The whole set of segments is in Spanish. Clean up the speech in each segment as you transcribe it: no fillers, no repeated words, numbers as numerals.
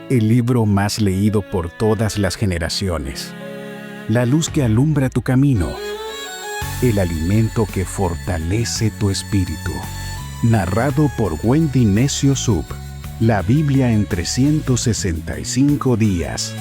el libro más leído por todas las generaciones, la luz que alumbra tu camino, el alimento que fortalece tu espíritu. Narrado por Wendy Necio Sub, la Biblia en 365 días.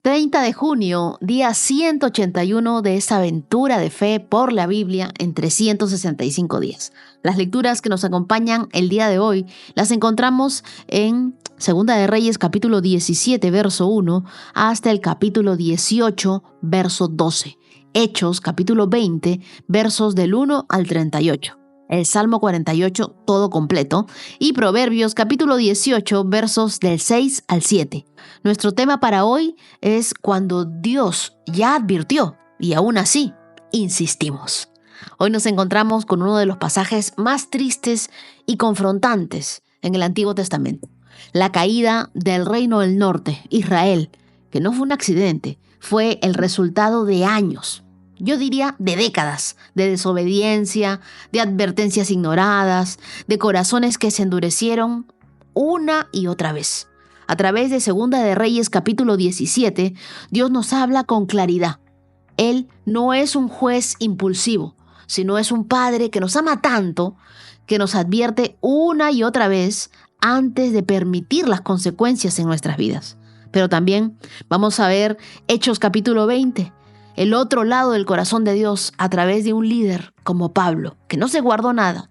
30 de junio, día 181 de esta aventura de fe por la Biblia en 365 días. Las lecturas que nos acompañan el día de hoy las encontramos en Segunda de Reyes, capítulo 17, verso 1, hasta el capítulo 18, verso 12. Hechos, capítulo 20, versos del 1 al 38. El Salmo 48, todo completo, y Proverbios, capítulo 18, versos del 6 al 7. Nuestro tema para hoy es cuando Dios ya advirtió y aún así insistimos. Hoy nos encontramos con uno de los pasajes más tristes y confrontantes en el Antiguo Testamento. La caída del reino del norte, Israel, que no fue un accidente, fue el resultado de años. Yo diría de décadas de desobediencia, de advertencias ignoradas, de corazones que se endurecieron una y otra vez. A través de Segunda de Reyes capítulo 17, Dios nos habla con claridad. Él no es un juez impulsivo, sino es un padre que nos ama tanto que nos advierte una y otra vez antes de permitir las consecuencias en nuestras vidas. Pero también vamos a ver Hechos capítulo 20, el otro lado del corazón de Dios a través de un líder como Pablo, que no se guardó nada,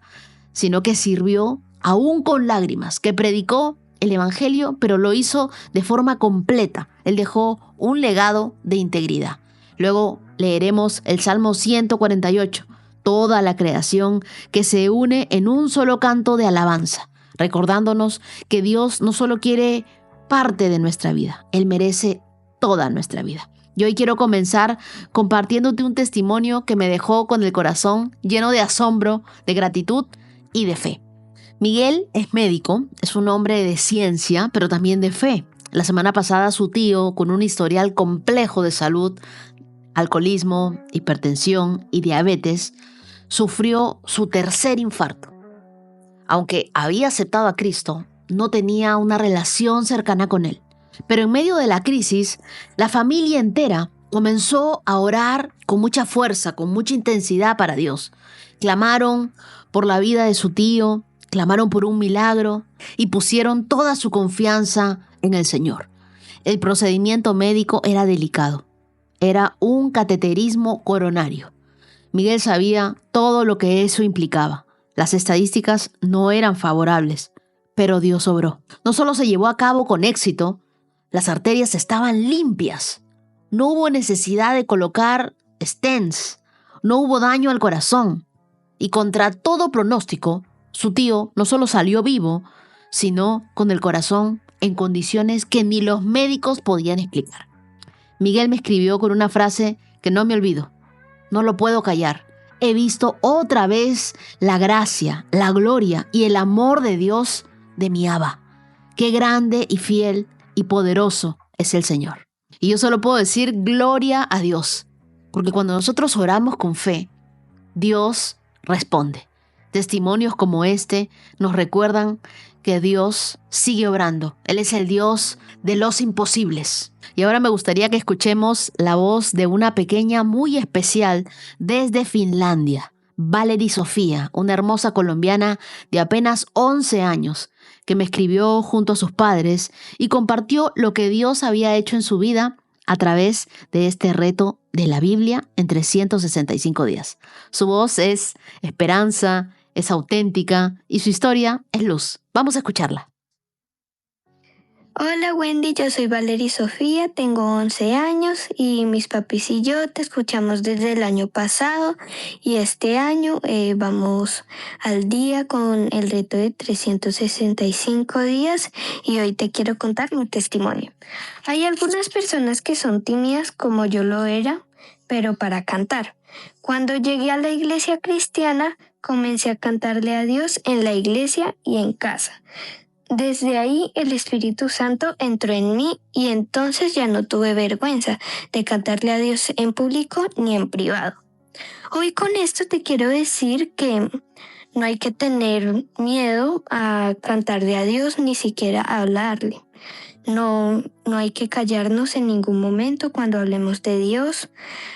sino que sirvió aún con lágrimas, que predicó el evangelio, pero lo hizo de forma completa. Él dejó un legado de integridad. Luego leeremos el Salmo 148, toda la creación que se une en un solo canto de alabanza, recordándonos que Dios no solo quiere parte de nuestra vida, Él merece toda nuestra vida. Y hoy quiero comenzar compartiéndote un testimonio que me dejó con el corazón lleno de asombro, de gratitud y de fe. Miguel es médico, es un hombre de ciencia, pero también de fe. La semana pasada su tío, con un historial complejo de salud, alcoholismo, hipertensión y diabetes, sufrió su tercer infarto. Aunque había aceptado a Cristo, no tenía una relación cercana con Él. Pero en medio de la crisis, la familia entera comenzó a orar con mucha fuerza, con mucha intensidad para Dios. Clamaron por la vida de su tío, clamaron por un milagro y pusieron toda su confianza en el Señor. El procedimiento médico era delicado. Era un cateterismo coronario. Miguel sabía todo lo que eso implicaba. Las estadísticas no eran favorables, pero Dios obró. No solo se llevó a cabo con éxito, las arterias estaban limpias. No hubo necesidad de colocar stents. No hubo daño al corazón. Y contra todo pronóstico, su tío no solo salió vivo, sino con el corazón en condiciones que ni los médicos podían explicar. Miguel me escribió con una frase que no me olvido. No lo puedo callar. He visto otra vez la gracia, la gloria y el amor de Dios de mi Abba. Qué grande y fiel y poderoso es el Señor. Y yo solo puedo decir gloria a Dios, porque cuando nosotros oramos con fe, Dios responde. Testimonios como este nos recuerdan que Dios sigue obrando. Él es el Dios de los imposibles. Y ahora me gustaría que escuchemos la voz de una pequeña muy especial desde Finlandia, Valery Sofía, una hermosa colombiana de apenas 11 años, que me escribió junto a sus padres y compartió lo que Dios había hecho en su vida a través de este reto de la Biblia en 365 días. Su voz es esperanza, es auténtica y su historia es luz. Vamos a escucharla. Hola Wendy, yo soy Valery Sofía, tengo 11 años y mis papis y yo te escuchamos desde el año pasado y este año vamos al día con el reto de 365 días y hoy te quiero contar mi testimonio. Hay algunas personas que son tímidas como yo lo era, pero para cantar. Cuando llegué a la iglesia cristiana, comencé a cantarle a Dios en la iglesia y en casa. Desde ahí el Espíritu Santo entró en mí y entonces ya no tuve vergüenza de cantarle a Dios en público ni en privado. Hoy con esto te quiero decir que no hay que tener miedo a cantarle a Dios, ni siquiera a hablarle. No hay que callarnos en ningún momento cuando hablemos de Dios.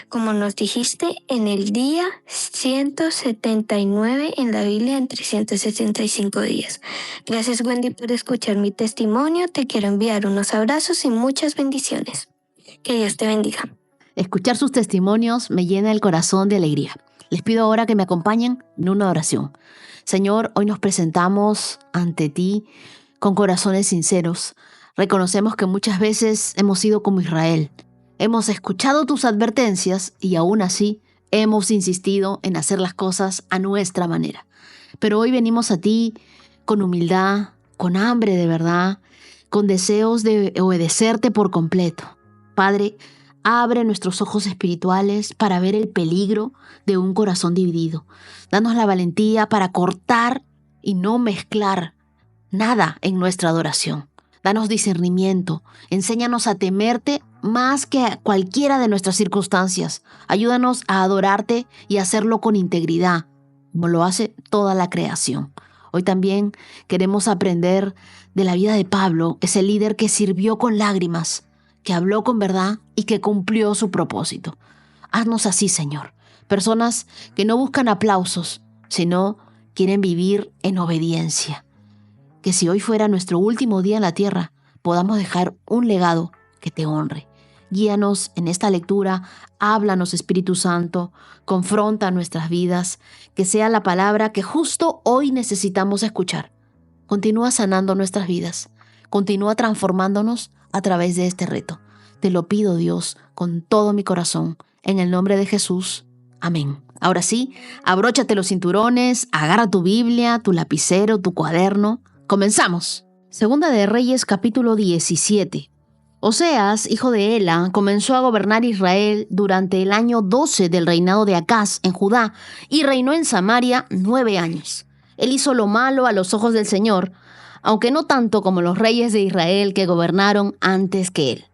Como nos dijiste, en el día 179 en la Biblia, en 365 días. Gracias, Wendy, por escuchar mi testimonio. Te quiero enviar unos abrazos y muchas bendiciones. Que Dios te bendiga. Escuchar sus testimonios me llena el corazón de alegría. Les pido ahora que me acompañen en una oración. Señor, hoy nos presentamos ante ti con corazones sinceros. Reconocemos que muchas veces hemos sido como Israel. Hemos escuchado tus advertencias y aún así hemos insistido en hacer las cosas a nuestra manera. Pero hoy venimos a ti con humildad, con hambre de verdad, con deseos de obedecerte por completo. Padre, abre nuestros ojos espirituales para ver el peligro de un corazón dividido. Danos la valentía para cortar y no mezclar nada en nuestra adoración. Danos discernimiento, enséñanos a temerte más que a cualquiera de nuestras circunstancias. Ayúdanos a adorarte y hacerlo con integridad, como lo hace toda la creación. Hoy también queremos aprender de la vida de Pablo, ese líder que sirvió con lágrimas, que habló con verdad y que cumplió su propósito. Haznos así, Señor, personas que no buscan aplausos, sino quieren vivir en obediencia. Que si hoy fuera nuestro último día en la tierra, podamos dejar un legado que te honre. Guíanos en esta lectura, háblanos, Espíritu Santo, confronta nuestras vidas, que sea la palabra que justo hoy necesitamos escuchar. Continúa sanando nuestras vidas, continúa transformándonos a través de este reto. Te lo pido, Dios, con todo mi corazón, en el nombre de Jesús. Amén. Ahora sí, abróchate los cinturones, agarra tu Biblia, tu lapicero, tu cuaderno. ¡Comenzamos! Segunda de Reyes, capítulo 17. Oseas, hijo de Ela, comenzó a gobernar Israel durante el año 12 del reinado de Acaz en Judá y reinó en Samaria 9 años. Él hizo lo malo a los ojos del Señor, aunque no tanto como los reyes de Israel que gobernaron antes que él.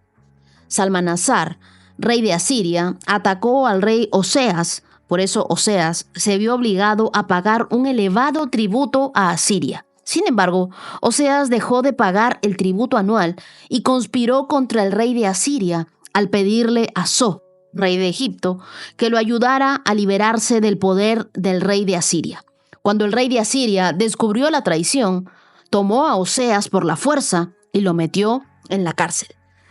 Salmanasar, rey de Asiria, atacó al rey Oseas. Por eso Oseas se vio obligado a pagar un elevado tributo a Asiria. Sin embargo, Oseas dejó de pagar el tributo anual y conspiró contra el rey de Asiria al pedirle a So, rey de Egipto, que lo ayudara a liberarse del poder del rey de Asiria. Cuando el rey de Asiria descubrió la traición, tomó a Oseas por la fuerza y lo metió en la cárcel.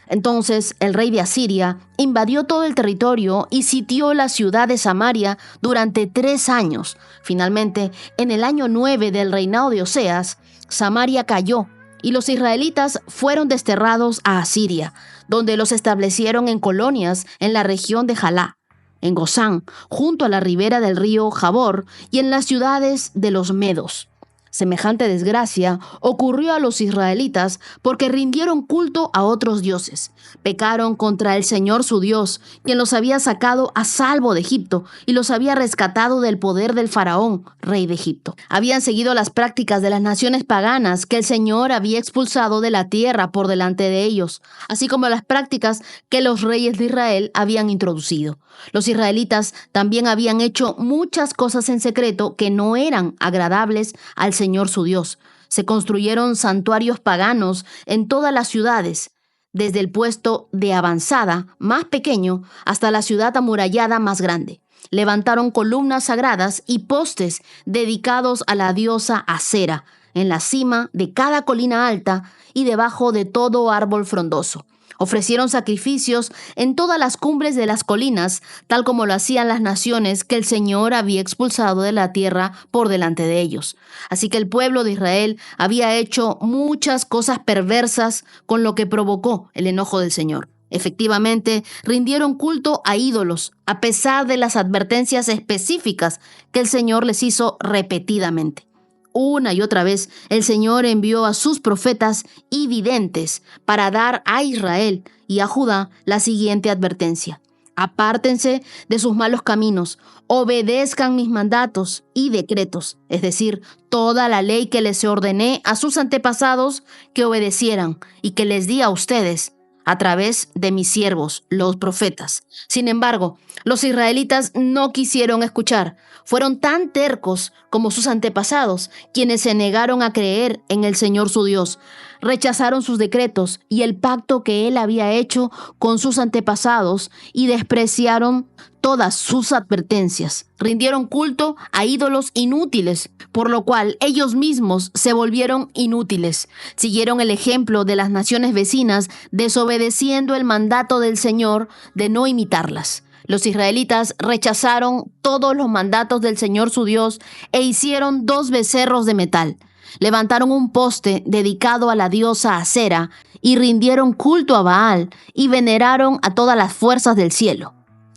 Entonces el rey de Asiria invadió todo el territorio y sitió la ciudad de Samaria durante 3 años. Finalmente, en el año 9 del reinado de Oseas, Samaria cayó y los israelitas fueron desterrados a Asiria, donde los establecieron en colonias en la región de Jalá, en Gozán, junto a la ribera del río Jabor y en las ciudades de los medos. Semejante desgracia ocurrió a los israelitas porque rindieron culto a otros dioses. Pecaron contra el Señor su Dios, quien los había sacado a salvo de Egipto y los había rescatado del poder del faraón, rey de Egipto. Habían seguido las prácticas de las naciones paganas que el Señor había expulsado de la tierra por delante de ellos, así como las prácticas que los reyes de Israel habían introducido. Los israelitas también habían hecho muchas cosas en secreto que no eran agradables al Señor su Dios. Se construyeron santuarios paganos en todas las ciudades, desde el puesto de avanzada más pequeño hasta la ciudad amurallada más grande. Levantaron columnas sagradas y postes dedicados a la diosa Acera en la cima de cada colina alta y debajo de todo árbol frondoso. Ofrecieron sacrificios en todas las cumbres de las colinas, tal como lo hacían las naciones que el Señor había expulsado de la tierra por delante de ellos. Así que el pueblo de Israel había hecho muchas cosas perversas, con lo que provocó el enojo del Señor. Efectivamente, rindieron culto a ídolos, a pesar de las advertencias específicas que el Señor les hizo repetidamente. Una y otra vez, el Señor envió a sus profetas y videntes para dar a Israel y a Judá la siguiente advertencia: apártense de sus malos caminos, obedezcan mis mandatos y decretos, es decir, toda la ley que les ordené a sus antepasados que obedecieran y que les di a ustedes. a través de mis siervos, los profetas. Sin embargo, los israelitas no quisieron escuchar. Fueron tan tercos como sus antepasados, quienes se negaron a creer en el Señor su Dios. Rechazaron sus decretos y el pacto que Él había hecho con sus antepasados y despreciaron todas sus advertencias. Rindieron culto a ídolos inútiles, por lo cual ellos mismos se volvieron inútiles. Siguieron el ejemplo de las naciones vecinas, desobedeciendo el mandato del Señor de no imitarlas. Los israelitas rechazaron todos los mandatos del Señor su Dios e hicieron 2 becerros de metal. Levantaron un poste dedicado a la diosa Acera y rindieron culto a Baal y veneraron a todas las fuerzas del cielo.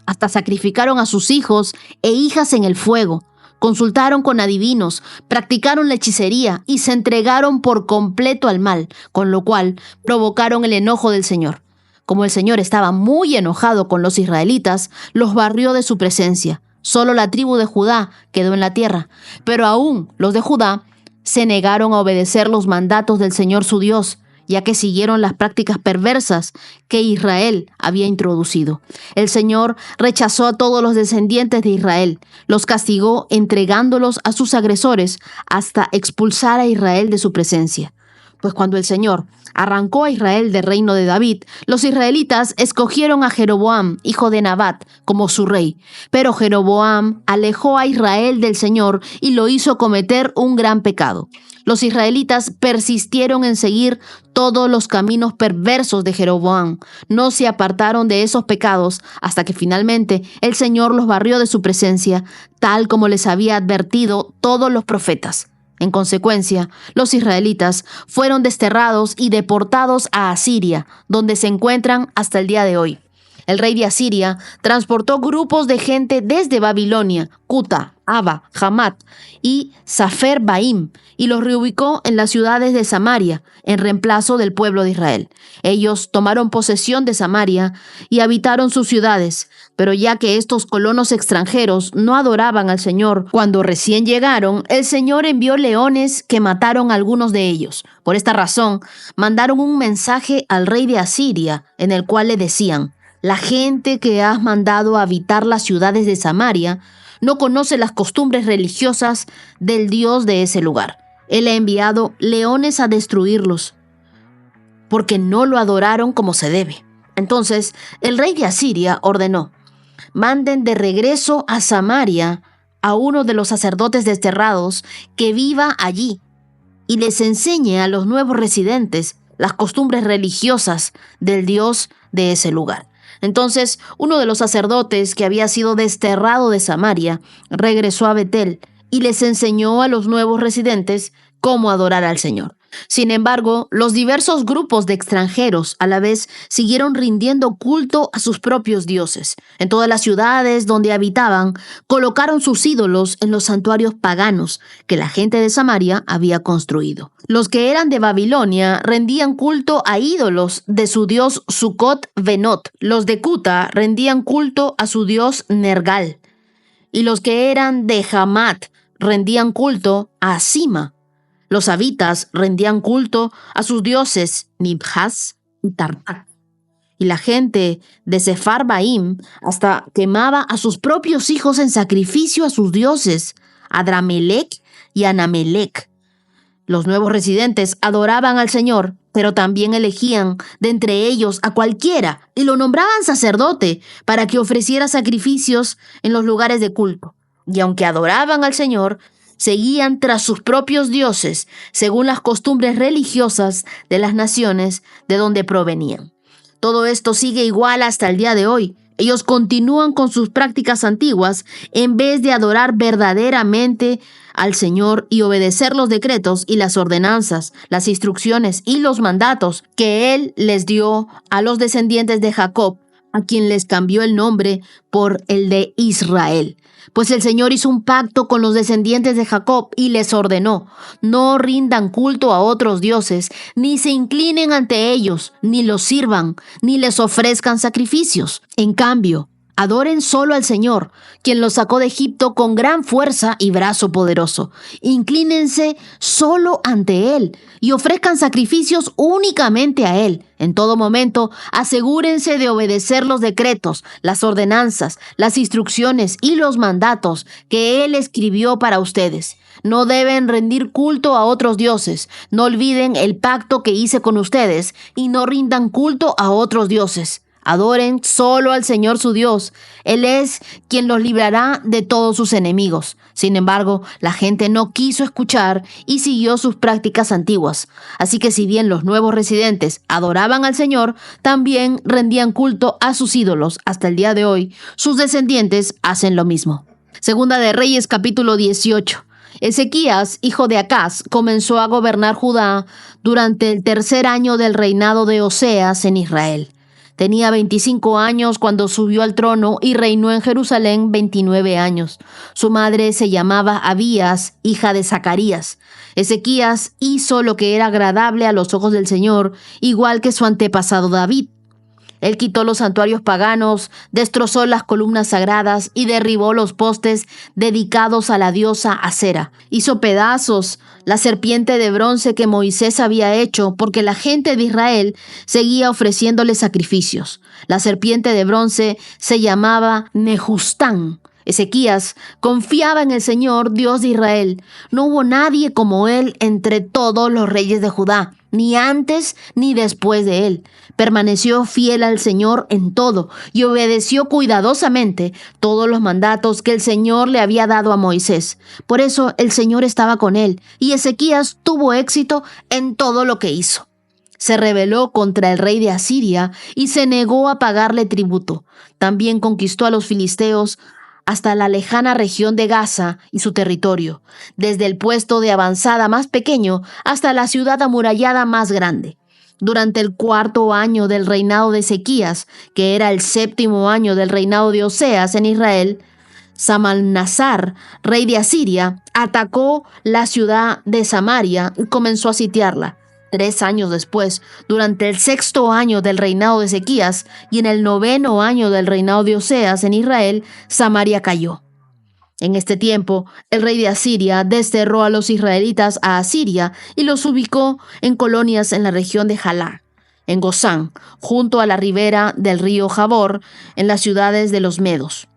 Hasta sacrificaron a sus hijos e hijas en el fuego. Consultaron con adivinos, practicaron la hechicería y se entregaron por completo al mal, con lo cual provocaron el enojo del Señor. Como el Señor estaba muy enojado con los israelitas, los barrió de su presencia. Solo la tribu de Judá quedó en la tierra, pero aún los de Judá se negaron a obedecer los mandatos del Señor su Dios, ya que siguieron las prácticas perversas que Israel había introducido. El Señor rechazó a todos los descendientes de Israel, los castigó entregándolos a sus agresores hasta expulsar a Israel de su presencia. Pues cuando el Señor arrancó a Israel del reino de David, los israelitas escogieron a Jeroboam, hijo de Nabat, como su rey. Pero Jeroboam alejó a Israel del Señor y lo hizo cometer un gran pecado. Los israelitas persistieron en seguir todos los caminos perversos de Jeroboam. No se apartaron de esos pecados hasta que finalmente el Señor los barrió de su presencia, tal como les había advertido todos los profetas. En consecuencia, los israelitas fueron desterrados y deportados a Asiria, donde se encuentran hasta el día de hoy. El rey de Asiria transportó grupos de gente desde Babilonia, Cuta, Aba, Hamat y Safer-Baim y los reubicó en las ciudades de Samaria, en reemplazo del pueblo de Israel. Ellos tomaron posesión de Samaria y habitaron sus ciudades, pero ya que estos colonos extranjeros no adoraban al Señor cuando recién llegaron, el Señor envió leones que mataron a algunos de ellos. Por esta razón, mandaron un mensaje al rey de Asiria, en el cual le decían: la gente que has mandado a habitar las ciudades de Samaria no conoce las costumbres religiosas del Dios de ese lugar. Él ha enviado leones a destruirlos, porque no lo adoraron como se debe. Entonces, el rey de Asiria ordenó: manden de regreso a Samaria a uno de los sacerdotes desterrados que viva allí y les enseñe a los nuevos residentes las costumbres religiosas del Dios de ese lugar. Entonces, uno de los sacerdotes que había sido desterrado de Samaria regresó a Betel y les enseñó a los nuevos residentes cómo adorar al Señor. Sin embargo, los diversos grupos de extranjeros a la vez siguieron rindiendo culto a sus propios dioses. En todas las ciudades donde habitaban, colocaron sus ídolos en los santuarios paganos que la gente de Samaria había construido. Los que eran de Babilonia rendían culto a ídolos de su dios Sucot-Benot. Los de Cuta rendían culto a su dios Nergal. Y los que eran de Hamat rendían culto a Sima. Los habitas rendían culto a sus dioses Nibhaz y Tartak. Y la gente de Sepharvaim hasta quemaba a sus propios hijos en sacrificio a sus dioses, Adramelech y Anamelech. Los nuevos residentes adoraban al Señor, pero también elegían de entre ellos a cualquiera y lo nombraban sacerdote para que ofreciera sacrificios en los lugares de culto. Y aunque adoraban al Señor, seguían tras sus propios dioses, según las costumbres religiosas de las naciones de donde provenían. Todo esto sigue igual hasta el día de hoy. Ellos continúan con sus prácticas antiguas en vez de adorar verdaderamente al Señor y obedecer los decretos y las ordenanzas, las instrucciones y los mandatos que Él les dio a los descendientes de Jacob, a quien les cambió el nombre por el de Israel. Pues el Señor hizo un pacto con los descendientes de Jacob y les ordenó: no rindan culto a otros dioses, ni se inclinen ante ellos, ni los sirvan, ni les ofrezcan sacrificios. En cambio, Adoren solo al Señor, quien los sacó de Egipto con gran fuerza y brazo poderoso. Inclínense solo ante Él y ofrezcan sacrificios únicamente a Él. En todo momento, asegúrense de obedecer los decretos, las ordenanzas, las instrucciones y los mandatos que Él escribió para ustedes. No deben rendir culto a otros dioses. No olviden el pacto que hice con ustedes y no rindan culto a otros dioses. Adoren solo al Señor su Dios. Él es quien los librará de todos sus enemigos. Sin embargo, la gente no quiso escuchar y siguió sus prácticas antiguas. Así que si bien los nuevos residentes adoraban al Señor, también rendían culto a sus ídolos. Hasta el día de hoy, sus descendientes hacen lo mismo. Segunda de Reyes, capítulo 18. Ezequías, hijo de Acaz, comenzó a gobernar Judá durante el tercer año del reinado de Oseas en Israel. Tenía 25 años cuando subió al trono y reinó en Jerusalén 29 años. Su madre se llamaba Abías, hija de Zacarías. Ezequías hizo lo que era agradable a los ojos del Señor, igual que su antepasado David. Él quitó los santuarios paganos, destrozó las columnas sagradas y derribó los postes dedicados a la diosa Acera. Hizo pedazos la serpiente de bronce que Moisés había hecho porque la gente de Israel seguía ofreciéndole sacrificios. La serpiente de bronce se llamaba Nehustán. Ezequías confiaba en el Señor, Dios de Israel. No hubo nadie como él entre todos los reyes de Judá, ni antes ni después de él. Permaneció fiel al Señor en todo y obedeció cuidadosamente todos los mandatos que el Señor le había dado a Moisés. Por eso el Señor estaba con él y Ezequías tuvo éxito en todo lo que hizo. Se rebeló contra el rey de Asiria y se negó a pagarle tributo. También conquistó a los filisteos hasta la lejana región de Gaza y su territorio, desde el puesto de avanzada más pequeño hasta la ciudad amurallada más grande. Durante el cuarto año del reinado de Ezequías, que era el séptimo año del reinado de Oseas en Israel, Salmanasar, rey de Asiria, atacó la ciudad de Samaria y comenzó a sitiarla. 3 años después, durante el sexto año del reinado de Ezequías y en el noveno año del reinado de Oseas en Israel, Samaria cayó. En este tiempo, el rey de Asiria desterró a los israelitas a Asiria y los ubicó en colonias en la región de Jalá, en Gozán, junto a la ribera del río Jabor, en las ciudades de los medos.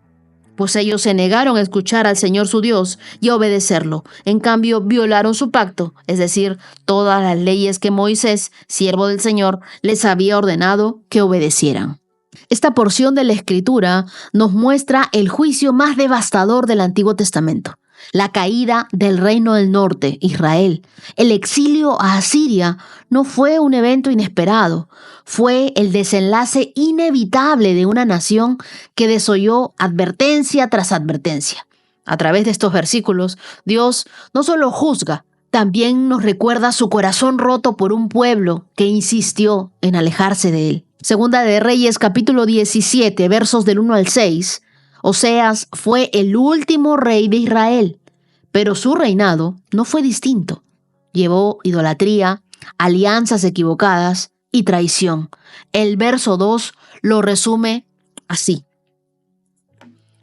Pues ellos se negaron a escuchar al Señor su Dios y a obedecerlo. En cambio, violaron su pacto, es decir, todas las leyes que Moisés, siervo del Señor, les había ordenado que obedecieran. Esta porción de la Escritura nos muestra el juicio más devastador del Antiguo Testamento. La caída del reino del norte, Israel. El exilio a Asiria no fue un evento inesperado, fue el desenlace inevitable de una nación que desoyó advertencia tras advertencia. A través de estos versículos, Dios no solo juzga, también nos recuerda su corazón roto por un pueblo que insistió en alejarse de él. Segunda de Reyes, capítulo 17, versos del 1 al 6. Oseas fue el último rey de Israel, pero su reinado no fue distinto. Llevó idolatría, alianzas equivocadas y traición. El verso 2 lo resume así.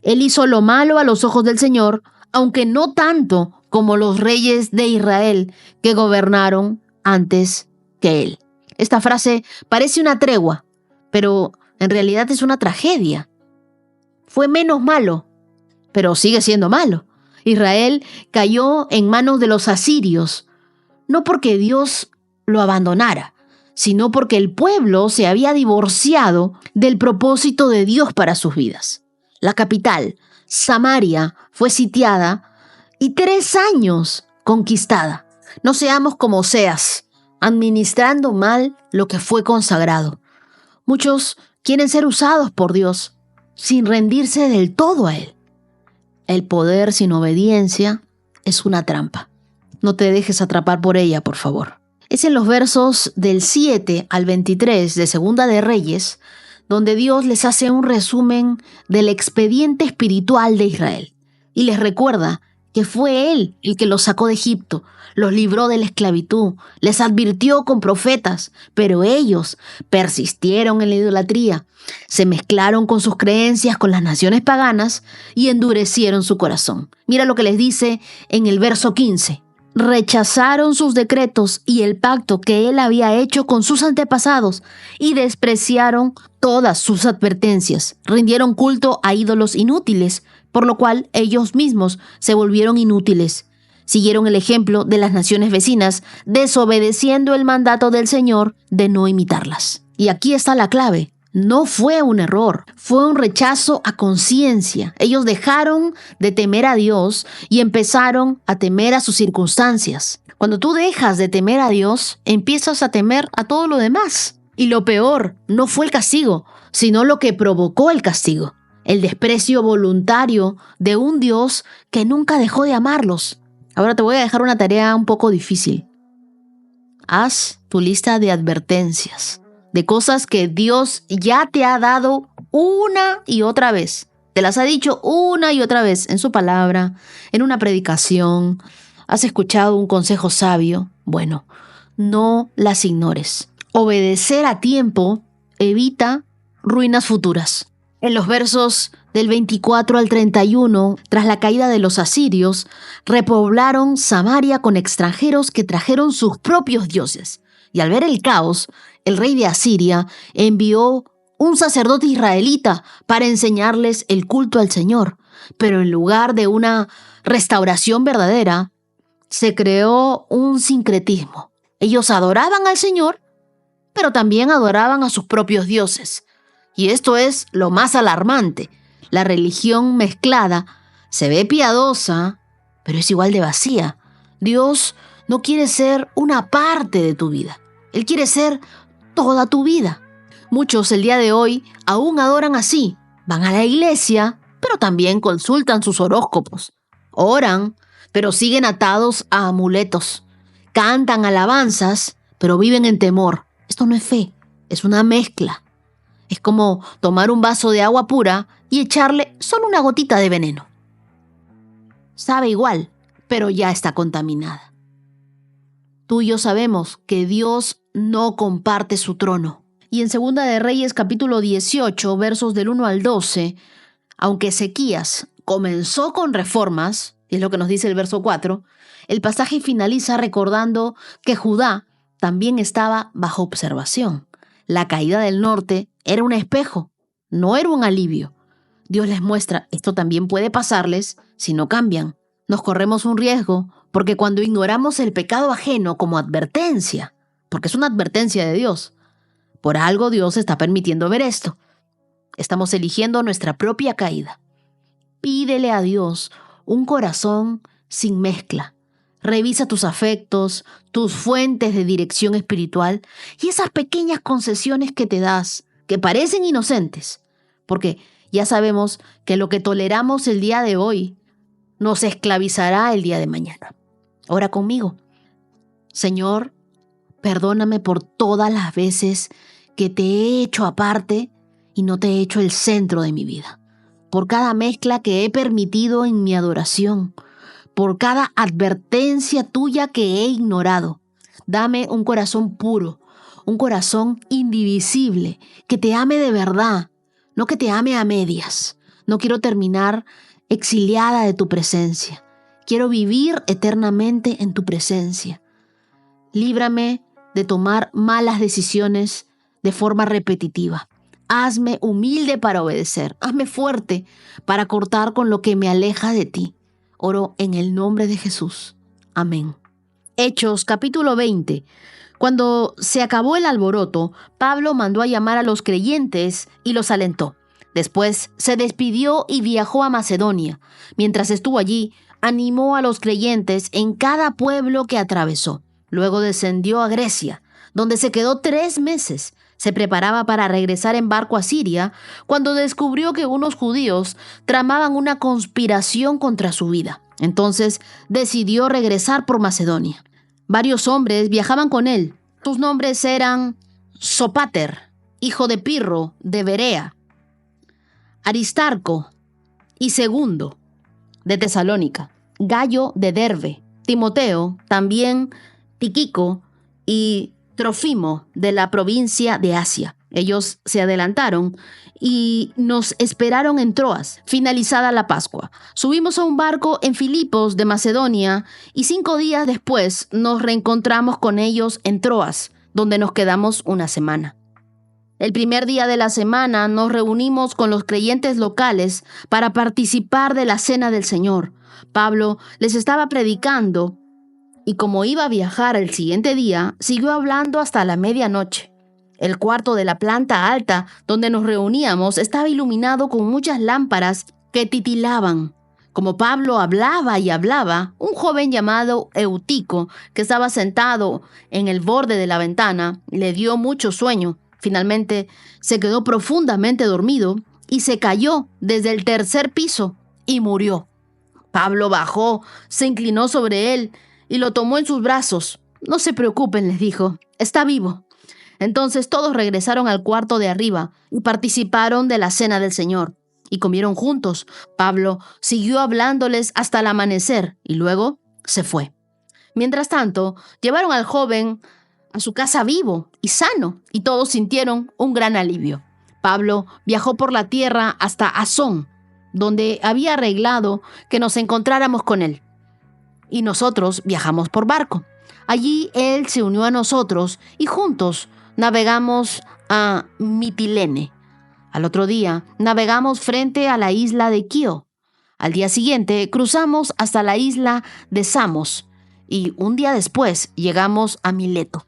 Él hizo lo malo a los ojos del Señor, aunque no tanto como los reyes de Israel que gobernaron antes que él. Esta frase parece una tregua, pero en realidad es una tragedia. Fue menos malo, pero sigue siendo malo. Israel cayó en manos de los asirios, no porque Dios lo abandonara, sino porque el pueblo se había divorciado del propósito de Dios para sus vidas. La capital, Samaria, fue sitiada y 3 años conquistada. No seamos como Oseas, administrando mal lo que fue consagrado. Muchos quieren ser usados por Dios sin rendirse del todo a Él. El poder sin obediencia es una trampa. No te dejes atrapar por ella, por favor. Es en los versos del 7 al 23 de Segunda de Reyes donde Dios les hace un resumen del expediente espiritual de Israel y les recuerda que fue Él el que los sacó de Egipto, los libró de la esclavitud, les advirtió con profetas, pero ellos persistieron en la idolatría, se mezclaron con sus creencias con las naciones paganas y endurecieron su corazón. Mira lo que les dice en el verso 15. Rechazaron sus decretos y el pacto que Él había hecho con sus antepasados y despreciaron todas sus advertencias. Rindieron culto a ídolos inútiles, por lo cual ellos mismos se volvieron inútiles. Siguieron el ejemplo de las naciones vecinas, desobedeciendo el mandato del Señor de no imitarlas. Y aquí está la clave. No fue un error, fue un rechazo a conciencia. Ellos dejaron de temer a Dios y empezaron a temer a sus circunstancias. Cuando tú dejas de temer a Dios, empiezas a temer a todo lo demás. Y lo peor no fue el castigo, sino lo que provocó el castigo. El desprecio voluntario de un Dios que nunca dejó de amarlos. Ahora te voy a dejar una tarea un poco difícil. Haz tu lista de advertencias, de cosas que Dios ya te ha dado una y otra vez. Te las ha dicho una y otra vez en su palabra, en una predicación. ¿Has escuchado un consejo sabio? Bueno, no las ignores. Obedecer a tiempo evita ruinas futuras. En los versos del 24 al 31, tras la caída de los asirios, repoblaron Samaria con extranjeros que trajeron sus propios dioses. Y al ver el caos, el rey de Asiria envió un sacerdote israelita para enseñarles el culto al Señor. Pero en lugar de una restauración verdadera, se creó un sincretismo. Ellos adoraban al Señor, pero también adoraban a sus propios dioses. Y esto es lo más alarmante. La religión mezclada se ve piadosa, pero es igual de vacía. Dios no quiere ser una parte de tu vida. Él quiere ser toda tu vida. Muchos el día de hoy aún adoran así. Van a la iglesia, pero también consultan sus horóscopos. Oran, pero siguen atados a amuletos. Cantan alabanzas, pero viven en temor. Esto no es fe, es una mezcla. Es como tomar un vaso de agua pura y echarle solo una gotita de veneno. Sabe igual, pero ya está contaminada. Tú y yo sabemos que Dios no comparte su trono. Y en 2 de Reyes capítulo 18, versos del 1 al 12, aunque Ezequías comenzó con reformas, es lo que nos dice el verso 4, el pasaje finaliza recordando que Judá también estaba bajo observación. La caída del norte era un espejo, no era un alivio. Dios les muestra, esto también puede pasarles si no cambian. Nos corremos un riesgo porque cuando ignoramos el pecado ajeno como advertencia, porque es una advertencia de Dios, por algo Dios está permitiendo ver esto. Estamos eligiendo nuestra propia caída. Pídele a Dios un corazón sin mezcla. Revisa tus afectos, tus fuentes de dirección espiritual y esas pequeñas concesiones que te das, que parecen inocentes, porque ya sabemos que lo que toleramos el día de hoy nos esclavizará el día de mañana. Ora conmigo. Señor, perdóname por todas las veces que te he hecho aparte y no te he hecho el centro de mi vida, por cada mezcla que he permitido en mi adoración, por cada advertencia tuya que he ignorado. Dame un corazón puro, un corazón indivisible, que te ame de verdad, no que te ame a medias. No quiero terminar exiliada de tu presencia. Quiero vivir eternamente en tu presencia. Líbrame de tomar malas decisiones de forma repetitiva. Hazme humilde para obedecer. Hazme fuerte para cortar con lo que me aleja de ti. Oro en el nombre de Jesús. Amén. Hechos capítulo 20. Cuando se acabó el alboroto, Pablo mandó a llamar a los creyentes y los alentó. Después se despidió y viajó a Macedonia. Mientras estuvo allí, animó a los creyentes en cada pueblo que atravesó. Luego descendió a Grecia, donde se quedó 3 meses. Se preparaba para regresar en barco a Siria cuando descubrió que unos judíos tramaban una conspiración contra su vida. Entonces decidió regresar por Macedonia. Varios hombres viajaban con él. Sus nombres eran Sópater, hijo de Pirro, de Berea, Aristarco y Segundo, de Tesalónica. Gayo de Derbe, Timoteo, también Tíquico y Trófimo de la provincia de Asia. Ellos se adelantaron y nos esperaron en Troas, finalizada la Pascua. Subimos a un barco en Filipos de Macedonia y 5 días después nos reencontramos con ellos en Troas, donde nos quedamos una semana. El primer día de la semana nos reunimos con los creyentes locales para participar de la Cena del Señor. Pablo les estaba predicando y como iba a viajar el siguiente día, siguió hablando hasta la medianoche. El cuarto de la planta alta donde nos reuníamos estaba iluminado con muchas lámparas que titilaban. Como Pablo hablaba y hablaba, un joven llamado Eutico, que estaba sentado en el borde de la ventana, le dio mucho sueño. Finalmente se quedó profundamente dormido y se cayó desde el 3er piso y murió. Pablo bajó, se inclinó sobre él y lo tomó en sus brazos. «No se preocupen», les dijo, «está vivo». Entonces todos regresaron al cuarto de arriba y participaron de la cena del Señor y comieron juntos. Pablo siguió hablándoles hasta el amanecer y luego se fue. Mientras tanto, llevaron al joven a su casa vivo y sano y todos sintieron un gran alivio. Pablo viajó por la tierra hasta Asón, donde había arreglado que nos encontráramos con él. Y nosotros viajamos por barco. Allí él se unió a nosotros y juntos navegamos a Mitilene. Al otro día navegamos frente a la isla de Quío. Al día siguiente cruzamos hasta la isla de Samos y un día después llegamos a Mileto.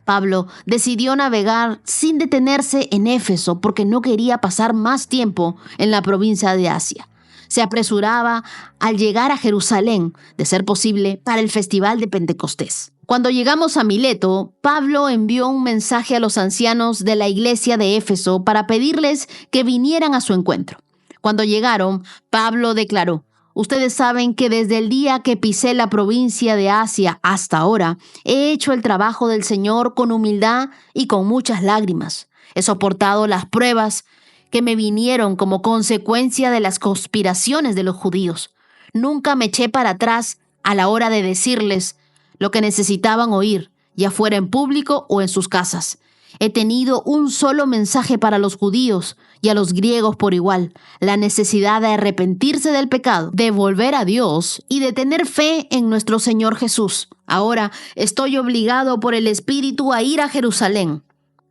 Pablo decidió navegar sin detenerse en Éfeso porque no quería pasar más tiempo en la provincia de Asia. Se apresuraba al llegar a Jerusalén, de ser posible, para el festival de Pentecostés. Cuando llegamos a Mileto, Pablo envió un mensaje a los ancianos de la iglesia de Éfeso para pedirles que vinieran a su encuentro. Cuando llegaron, Pablo declaró: «Ustedes saben que desde el día que pisé la provincia de Asia hasta ahora, he hecho el trabajo del Señor con humildad y con muchas lágrimas. He soportado las pruebas que me vinieron como consecuencia de las conspiraciones de los judíos. Nunca me eché para atrás a la hora de decirles lo que necesitaban oír, ya fuera en público o en sus casas. He tenido un solo mensaje para los judíos y a los griegos por igual: la necesidad de arrepentirse del pecado, de volver a Dios y de tener fe en nuestro Señor Jesús. Ahora estoy obligado por el Espíritu a ir a Jerusalén.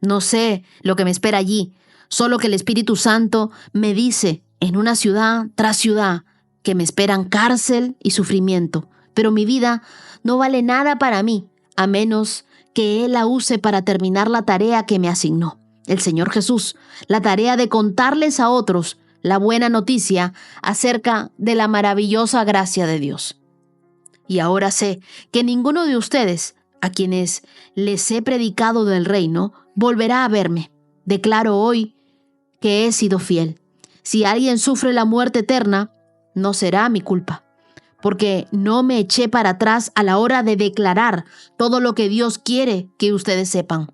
No sé lo que me espera allí, solo que el Espíritu Santo me dice en una ciudad tras ciudad que me esperan cárcel y sufrimiento, pero mi vida no vale nada para mí, a menos que Él la use para terminar la tarea que me asignó el Señor Jesús, la tarea de contarles a otros la buena noticia acerca de la maravillosa gracia de Dios. Y ahora sé que ninguno de ustedes, a quienes les he predicado del reino, volverá a verme. Declaro hoy que he sido fiel. Si alguien sufre la muerte eterna, no será mi culpa, porque no me eché para atrás a la hora de declarar todo lo que Dios quiere que ustedes sepan.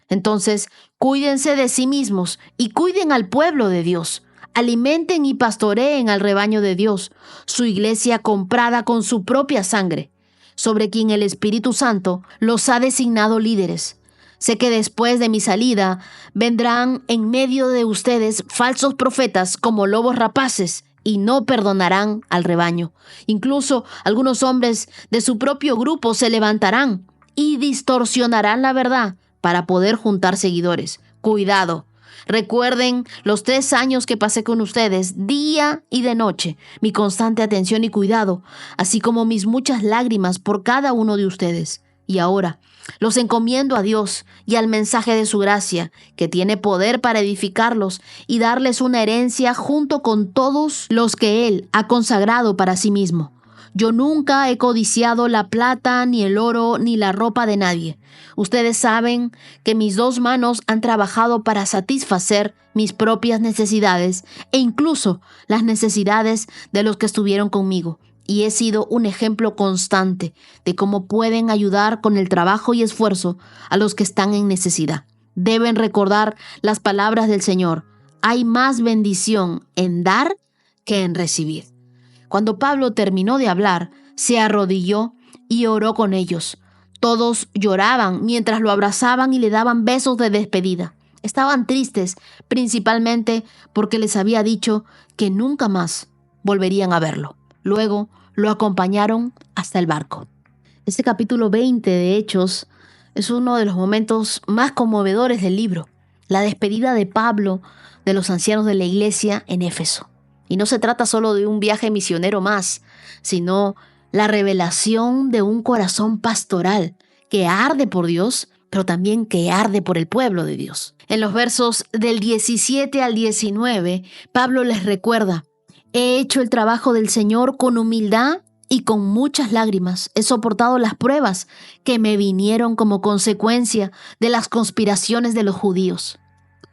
Entonces, cuídense de sí mismos y cuiden al pueblo de Dios. Alimenten y pastoreen al rebaño de Dios, su iglesia comprada con su propia sangre, sobre quien el Espíritu Santo los ha designado líderes. Sé que después de mi salida vendrán en medio de ustedes falsos profetas como lobos rapaces y no perdonarán al rebaño. Incluso algunos hombres de su propio grupo se levantarán y distorsionarán la verdad para poder juntar seguidores. Cuidado. Recuerden los 3 años que pasé con ustedes, día y de noche, mi constante atención y cuidado, así como mis muchas lágrimas por cada uno de ustedes. Y ahora los encomiendo a Dios y al mensaje de su gracia, que tiene poder para edificarlos y darles una herencia junto con todos los que Él ha consagrado para sí mismo. Yo nunca he codiciado la plata, ni el oro, ni la ropa de nadie. Ustedes saben que mis 2 manos han trabajado para satisfacer mis propias necesidades e incluso las necesidades de los que estuvieron conmigo. Y he sido un ejemplo constante de cómo pueden ayudar con el trabajo y esfuerzo a los que están en necesidad. Deben recordar las palabras del Señor: hay más bendición en dar que en recibir. Cuando Pablo terminó de hablar, se arrodilló y oró con ellos. Todos lloraban mientras lo abrazaban y le daban besos de despedida. Estaban tristes, principalmente porque les había dicho que nunca más volverían a verlo. Luego lo acompañaron hasta el barco. Este capítulo 20 de Hechos es uno de los momentos más conmovedores del libro. La despedida de Pablo de los ancianos de la iglesia en Éfeso. Y no se trata solo de un viaje misionero más, sino la revelación de un corazón pastoral que arde por Dios, pero también que arde por el pueblo de Dios. En los versos del 17 al 19, Pablo les recuerda: he hecho el trabajo del Señor con humildad y con muchas lágrimas. He soportado las pruebas que me vinieron como consecuencia de las conspiraciones de los judíos.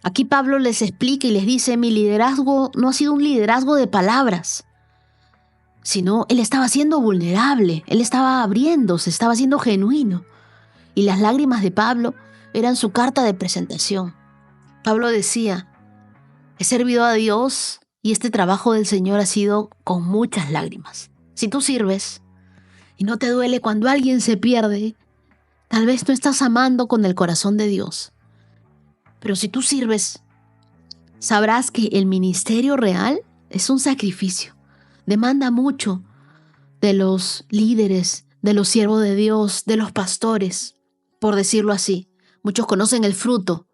Aquí Pablo les explica y les dice: mi liderazgo no ha sido un liderazgo de palabras, sino él estaba siendo vulnerable, él estaba abriéndose, estaba siendo genuino. Y las lágrimas de Pablo eran su carta de presentación. Pablo decía: he servido a Dios y este trabajo del Señor ha sido con muchas lágrimas. Si tú sirves y no te duele cuando alguien se pierde, tal vez no estás amando con el corazón de Dios. Pero si tú sirves, sabrás que el ministerio real es un sacrificio. Demanda mucho de los líderes, de los siervos de Dios, de los pastores, por decirlo así. Muchos conocen el fruto,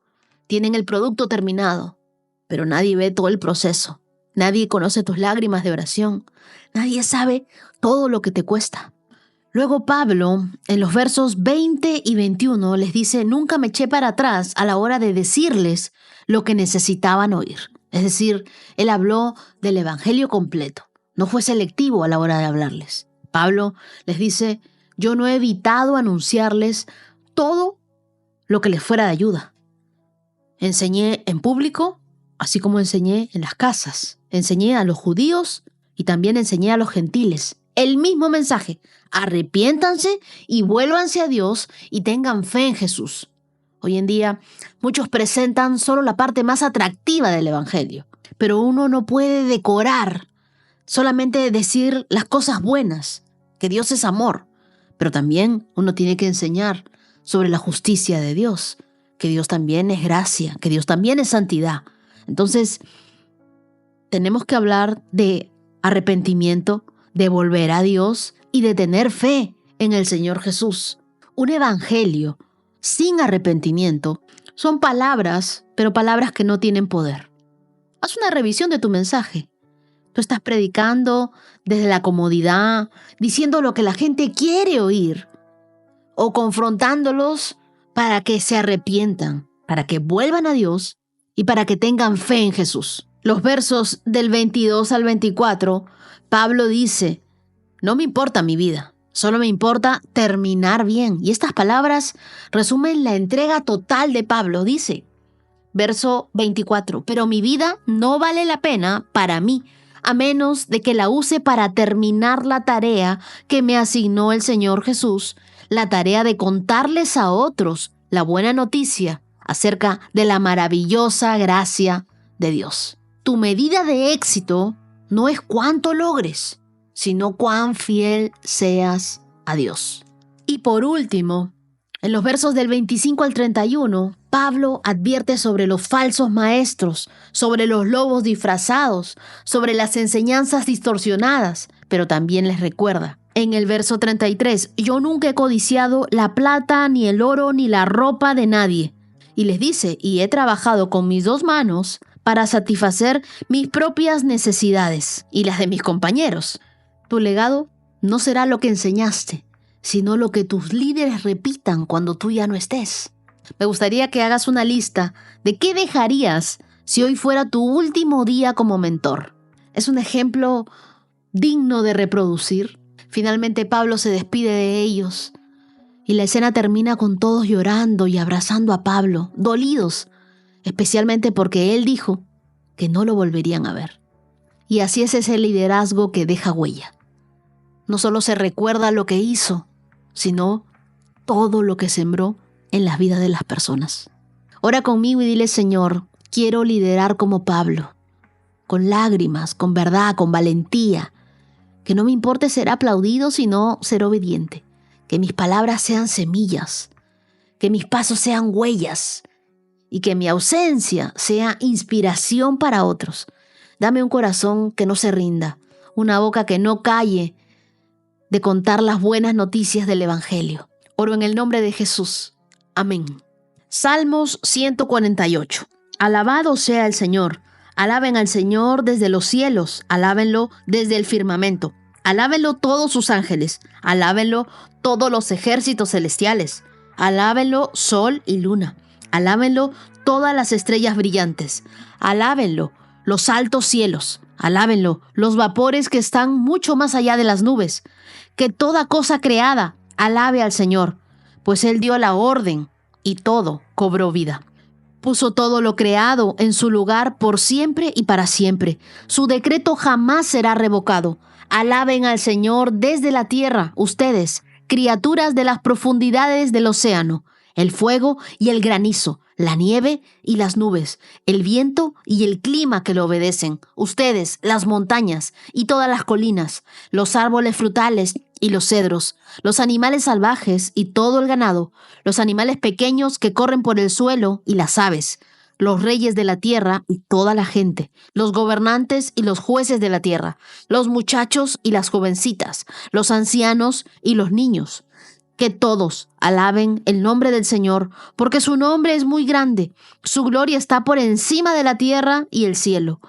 tienen el producto terminado, pero nadie ve todo el proceso. Nadie conoce tus lágrimas de oración. Nadie sabe todo lo que te cuesta. Luego Pablo, en los versos 20 y 21, les dice: nunca me eché para atrás a la hora de decirles lo que necesitaban oír. Es decir, él habló del evangelio completo. No fue selectivo a la hora de hablarles. Pablo les dice: yo no he evitado anunciarles todo lo que les fuera de ayuda. Enseñé en público, así como enseñé en las casas. Enseñé a los judíos y también enseñé a los gentiles. El mismo mensaje: arrepiéntanse y vuélvanse a Dios y tengan fe en Jesús. Hoy en día, muchos presentan solo la parte más atractiva del evangelio, pero uno no puede decorar, solamente decir las cosas buenas, que Dios es amor, pero también uno tiene que enseñar sobre la justicia de Dios, que Dios también es gracia, que Dios también es santidad. Entonces, tenemos que hablar de arrepentimiento, de volver a Dios y de tener fe en el Señor Jesús. Un evangelio sin arrepentimiento son palabras, pero palabras que no tienen poder. Haz una revisión de tu mensaje. Tú estás predicando desde la comodidad, diciendo lo que la gente quiere oír, o confrontándolos para que se arrepientan, para que vuelvan a Dios y para que tengan fe en Jesús. Los versos del 22 al 24, Pablo dice: no me importa mi vida, solo me importa terminar bien. Y estas palabras resumen la entrega total de Pablo. Dice, verso 24, pero mi vida no vale la pena para mí, a menos de que la use para terminar la tarea que me asignó el Señor Jesús, la tarea de contarles a otros la buena noticia acerca de la maravillosa gracia de Dios. Tu medida de éxito no es cuánto logres, sino cuán fiel seas a Dios. Y por último, en los versos del 25 al 31, Pablo advierte sobre los falsos maestros, sobre los lobos disfrazados, sobre las enseñanzas distorsionadas, pero también les recuerda. En el verso 33, yo nunca he codiciado la plata, ni el oro, ni la ropa de nadie. Y les dice, y he trabajado con mis 2 manos para satisfacer mis propias necesidades y las de mis compañeros. Tu legado no será lo que enseñaste, sino lo que tus líderes repitan cuando tú ya no estés. Me gustaría que hagas una lista de qué dejarías si hoy fuera tu último día como mentor. Es un ejemplo digno de reproducir. Finalmente Pablo se despide de ellos y la escena termina con todos llorando y abrazando a Pablo, dolidos, especialmente porque él dijo que no lo volverían a ver. Y así es ese liderazgo que deja huella. No solo se recuerda lo que hizo, sino todo lo que sembró en las vidas de las personas. Ora conmigo y dile: Señor, quiero liderar como Pablo, con lágrimas, con verdad, con valentía. Que no me importe ser aplaudido, sino ser obediente. Que mis palabras sean semillas. Que mis pasos sean huellas. Y que mi ausencia sea inspiración para otros. Dame un corazón que no se rinda. Una boca que no calle de contar las buenas noticias del Evangelio. Oro en el nombre de Jesús. Amén. Salmos 148. Alabado sea el Señor. Alaben al Señor desde los cielos. Alábenlo desde el firmamento. Alábenlo todos sus ángeles. Alábenlo todos los ejércitos celestiales. Alábenlo sol y luna. Alábenlo todas las estrellas brillantes. Alábenlo los altos cielos. Alábenlo los vapores que están mucho más allá de las nubes. Que toda cosa creada alabe al Señor, pues Él dio la orden y todo cobró vida. Puso todo lo creado en su lugar por siempre y para siempre. Su decreto jamás será revocado. Alaben al Señor desde la tierra, ustedes, criaturas de las profundidades del océano, el fuego y el granizo, la nieve y las nubes, el viento y el clima que lo obedecen, ustedes, las montañas y todas las colinas, los árboles frutales y los cedros, los animales salvajes y todo el ganado, los animales pequeños que corren por el suelo y las aves, los reyes de la tierra y toda la gente, los gobernantes y los jueces de la tierra, los muchachos y las jovencitas, los ancianos y los niños. Que todos alaben el nombre del Señor, porque su nombre es muy grande. Su gloria está por encima de la tierra y el cielo.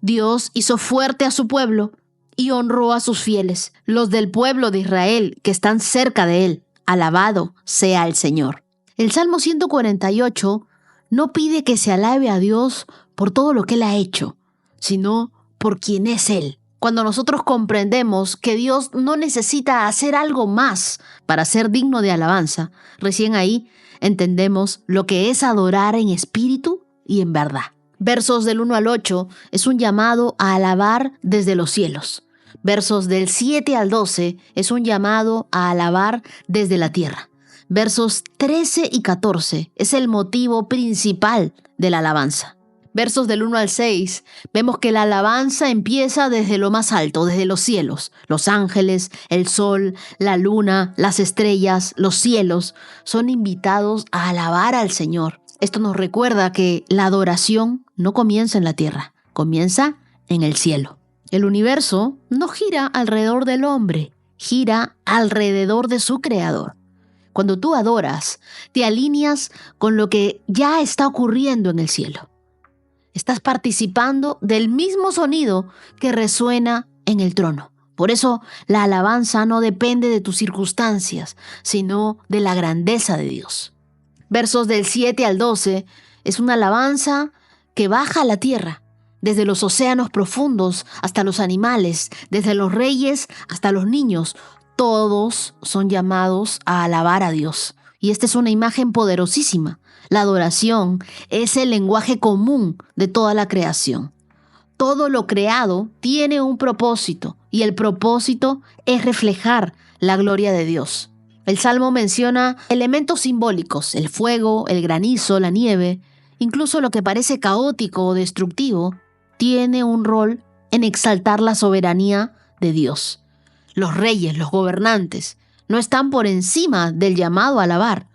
Dios hizo fuerte a su pueblo y honró a sus fieles, los del pueblo de Israel, que están cerca de él. Alabado sea el Señor. El Salmo 148 no pide que se alabe a Dios por todo lo que Él ha hecho, sino por quién es Él. Cuando nosotros comprendemos que Dios no necesita hacer algo más para ser digno de alabanza, recién ahí entendemos lo que es adorar en espíritu y en verdad. Versos del 1 al 8 es un llamado a alabar desde los cielos. Versos del 7 al 12 es un llamado a alabar desde la tierra. Versos 13 y 14 es el motivo principal de la alabanza. Versos del 1 al 6, vemos que la alabanza empieza desde lo más alto, desde los cielos. Los ángeles, el sol, la luna, las estrellas, los cielos son invitados a alabar al Señor. Esto nos recuerda que la adoración no comienza en la tierra, comienza en el cielo. El universo no gira alrededor del hombre, gira alrededor de su creador. Cuando tú adoras, te alineas con lo que ya está ocurriendo en el cielo. Estás participando del mismo sonido que resuena en el trono. Por eso la alabanza no depende de tus circunstancias, sino de la grandeza de Dios. Versos del 7 al 12 es una alabanza que baja a la tierra, desde los océanos profundos hasta los animales, desde los reyes hasta los niños. Todos son llamados a alabar a Dios. Y esta es una imagen poderosísima. La adoración es el lenguaje común de toda la creación. Todo lo creado tiene un propósito y el propósito es reflejar la gloria de Dios. El Salmo menciona elementos simbólicos, el fuego, el granizo, la nieve, incluso lo que parece caótico o destructivo, tiene un rol en exaltar la soberanía de Dios. Los reyes, los gobernantes, no están por encima del llamado a alabar.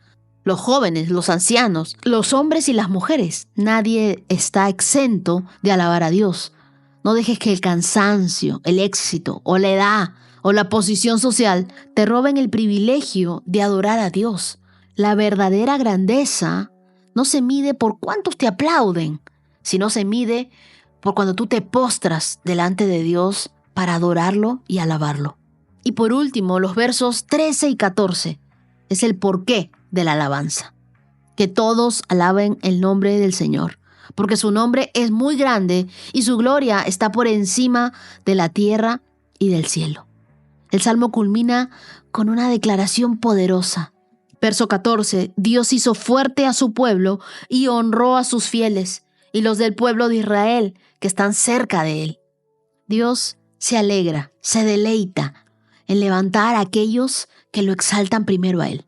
Los jóvenes, los ancianos, los hombres y las mujeres, nadie está exento de alabar a Dios. No dejes que el cansancio, el éxito o la edad o la posición social te roben el privilegio de adorar a Dios. La verdadera grandeza no se mide por cuántos te aplauden, sino se mide por cuando tú te postras delante de Dios para adorarlo y alabarlo. Y por último, los versos 13 y 14 es el porqué de la alabanza. Que todos alaben el nombre del Señor, porque su nombre es muy grande y su gloria está por encima de la tierra y del cielo. El Salmo culmina con una declaración poderosa. Verso 14, Dios hizo fuerte a su pueblo y honró a sus fieles y los del pueblo de Israel que están cerca de él. Dios se alegra, se deleita en levantar a aquellos que lo exaltan primero a él.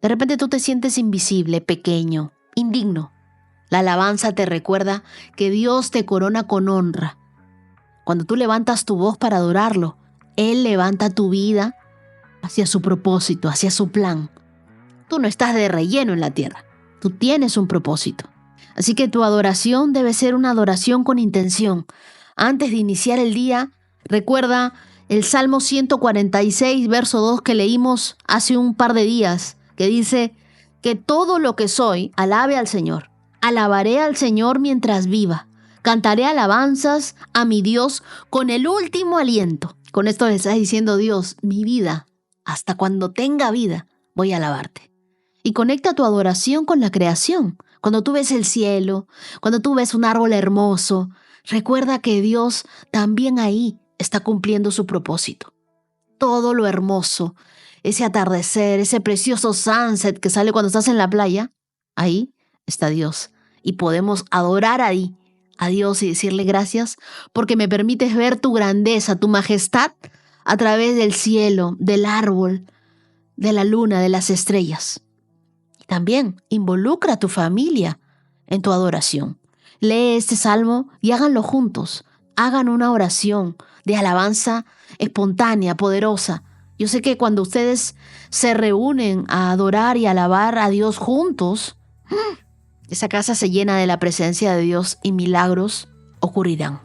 De repente tú te sientes invisible, pequeño, indigno. La alabanza te recuerda que Dios te corona con honra. Cuando tú levantas tu voz para adorarlo, Él levanta tu vida hacia su propósito, hacia su plan. Tú no estás de relleno en la tierra. Tú tienes un propósito. Así que tu adoración debe ser una adoración con intención. Antes de iniciar el día, recuerda el Salmo 146, verso 2 que leímos hace un par de días, que dice que todo lo que soy, alabe al Señor. Alabaré al Señor mientras viva. Cantaré alabanzas a mi Dios con el último aliento. Con esto le estás diciendo, Dios, mi vida, hasta cuando tenga vida, voy a alabarte. Y conecta tu adoración con la creación. Cuando tú ves el cielo, cuando tú ves un árbol hermoso, recuerda que Dios también ahí está cumpliendo su propósito. Todo lo hermoso, ese atardecer, ese precioso sunset que sale cuando estás en la playa, ahí está Dios. Y podemos adorar ahí a Dios y decirle gracias porque me permites ver tu grandeza, tu majestad a través del cielo, del árbol, de la luna, de las estrellas. Y también involucra a tu familia en tu adoración. Lee este salmo y háganlo juntos. Hagan una oración de alabanza espontánea, poderosa. Yo sé que cuando ustedes se reúnen a adorar y alabar a Dios juntos, esa casa se llena de la presencia de Dios y milagros ocurrirán.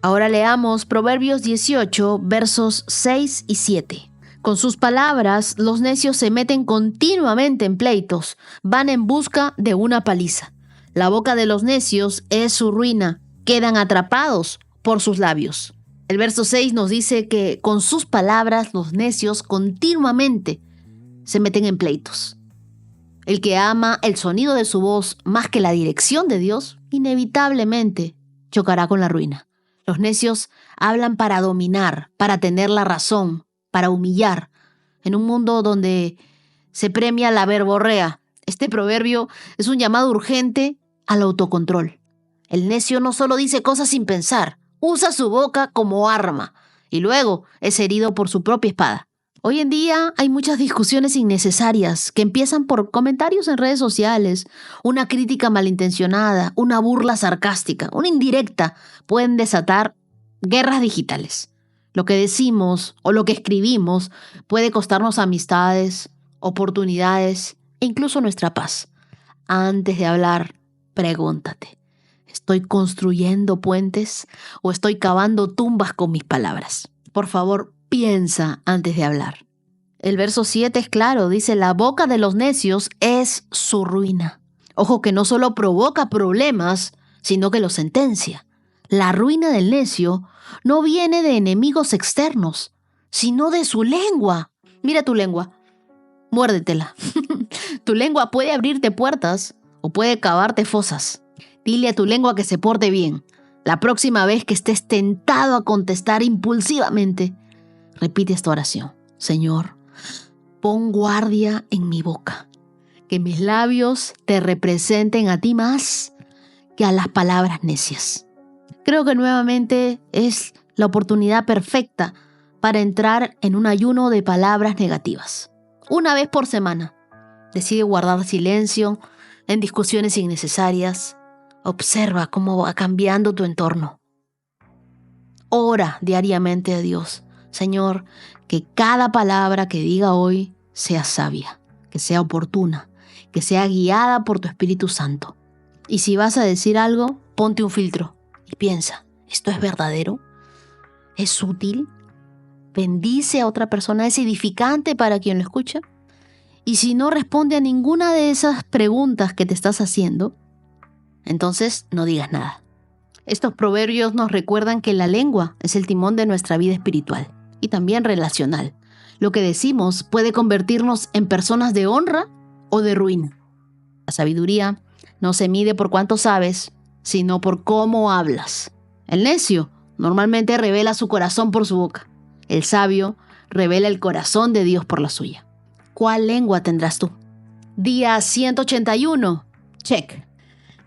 Ahora leamos Proverbios 18, versos 6 y 7. Con sus palabras, los necios se meten continuamente en pleitos, van en busca de una paliza. La boca de los necios es su ruina, quedan atrapados por sus labios. El verso 6 nos dice que con sus palabras los necios continuamente se meten en pleitos. El que ama el sonido de su voz más que la dirección de Dios, inevitablemente chocará con la ruina. Los necios hablan para dominar, para tener la razón, para humillar. En un mundo donde se premia la verborrea, este proverbio es un llamado urgente al autocontrol. El necio no solo dice cosas sin pensar, usa su boca como arma y luego es herido por su propia espada. Hoy en día hay muchas discusiones innecesarias que empiezan por comentarios en redes sociales, una crítica malintencionada, una burla sarcástica, una indirecta, pueden desatar guerras digitales. Lo que decimos o lo que escribimos puede costarnos amistades, oportunidades e incluso nuestra paz. Antes de hablar, pregúntate, ¿estoy construyendo puentes o estoy cavando tumbas con mis palabras? Por favor, piensa antes de hablar. El verso 7 es claro, dice, la boca de los necios es su ruina. Ojo que no solo provoca problemas, sino que los sentencia. La ruina del necio no viene de enemigos externos, sino de su lengua. Mira tu lengua, muérdetela. Tu lengua puede abrirte puertas o puede cavarte fosas. Dile a tu lengua que se porte bien. La próxima vez que estés tentado a contestar impulsivamente, repite esta oración. Señor, pon guardia en mi boca, que mis labios te representen a ti más que a las palabras necias. Creo que nuevamente es la oportunidad perfecta para entrar en un ayuno de palabras negativas. Una vez por semana, decide guardar silencio en discusiones innecesarias. Observa cómo va cambiando tu entorno. Ora diariamente a Dios. Señor, que cada palabra que diga hoy sea sabia, que sea oportuna, que sea guiada por tu Espíritu Santo. Y si vas a decir algo, ponte un filtro y piensa, ¿esto es verdadero? ¿Es útil? ¿Bendice a otra persona? ¿Es edificante para quien lo escucha? Y si no responde a ninguna de esas preguntas que te estás haciendo, entonces no digas nada. Estos proverbios nos recuerdan que la lengua es el timón de nuestra vida espiritual y también relacional. Lo que decimos puede convertirnos en personas de honra o de ruina. La sabiduría no se mide por cuánto sabes, sino por cómo hablas. El necio normalmente revela su corazón por su boca. El sabio revela el corazón de Dios por la suya. ¿Cuál lengua tendrás tú? Día 181. Check.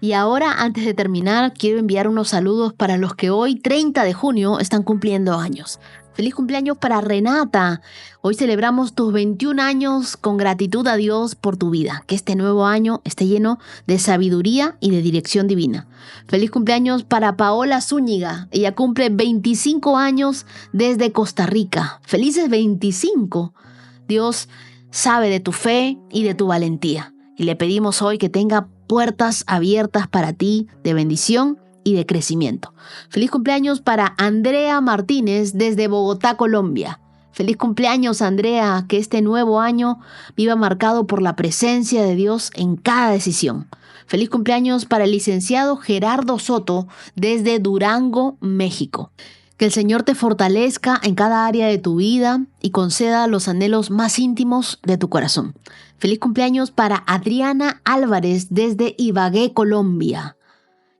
Y ahora, antes de terminar, quiero enviar unos saludos para los que hoy, 30 de junio, están cumpliendo años. Feliz cumpleaños para Renata. Hoy celebramos tus 21 años con gratitud a Dios por tu vida. Que este nuevo año esté lleno de sabiduría y de dirección divina. Feliz cumpleaños para Paola Zúñiga. Ella cumple 25 años desde Costa Rica. Felices 25. Dios sabe de tu fe y de tu valentía. Y le pedimos hoy que tenga puertas abiertas para ti de bendición y de crecimiento. Feliz cumpleaños para Andrea Martínez desde Bogotá, Colombia. Feliz cumpleaños, Andrea, que este nuevo año viva marcado por la presencia de Dios en cada decisión. Feliz cumpleaños para el licenciado Gerardo Soto desde Durango, México. Que el Señor te fortalezca en cada área de tu vida y conceda los anhelos más íntimos de tu corazón. Feliz cumpleaños para Adriana Álvarez desde Ibagué, Colombia.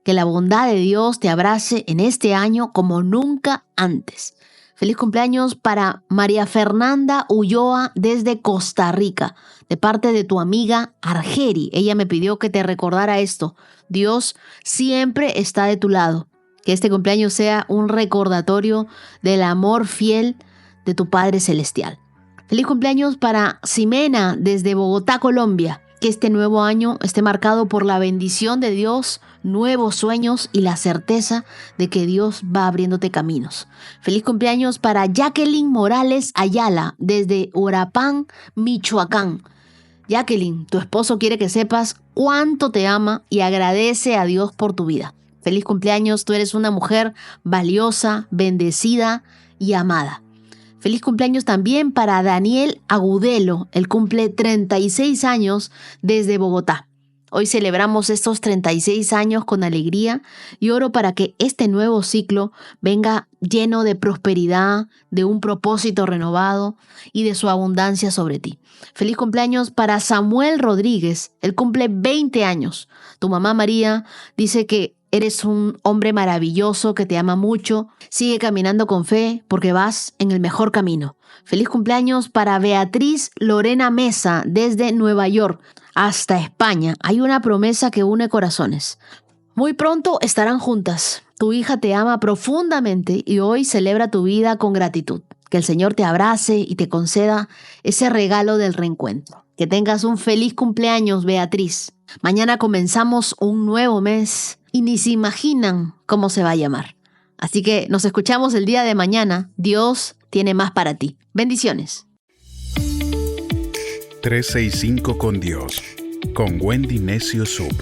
Que la bondad de Dios te abrace en este año como nunca antes. Feliz cumpleaños para María Fernanda Ulloa desde Costa Rica, de parte de tu amiga Argeri. Ella me pidió que te recordara esto. Dios siempre está de tu lado. Que este cumpleaños sea un recordatorio del amor fiel de tu Padre Celestial. Feliz cumpleaños para Ximena desde Bogotá, Colombia. Que este nuevo año esté marcado por la bendición de Dios, nuevos sueños y la certeza de que Dios va abriéndote caminos. Feliz cumpleaños para Jacqueline Morales Ayala desde Uruapan, Michoacán. Jacqueline, tu esposo quiere que sepas cuánto te ama y agradece a Dios por tu vida. Feliz cumpleaños, tú eres una mujer valiosa, bendecida y amada. Feliz cumpleaños también para Daniel Agudelo. Él cumple 36 años desde Bogotá. Hoy celebramos estos 36 años con alegría y oro para que este nuevo ciclo venga lleno de prosperidad, de un propósito renovado y de su abundancia sobre ti. Feliz cumpleaños para Samuel Rodríguez. Él cumple 20 años. Tu mamá María dice que eres un hombre maravilloso que te ama mucho. Sigue caminando con fe porque vas en el mejor camino. Feliz cumpleaños para Beatriz Lorena Mesa desde Nueva York hasta España. Hay una promesa que une corazones. Muy pronto estarán juntas. Tu hija te ama profundamente y hoy celebra tu vida con gratitud. Que el Señor te abrace y te conceda ese regalo del reencuentro. Que tengas un feliz cumpleaños, Beatriz. Mañana comenzamos un nuevo mes y ni se imaginan cómo se va a llamar. Así que nos escuchamos el día de mañana. Dios tiene más para ti. Bendiciones. 365 con Dios, con Wendy Necio Sub.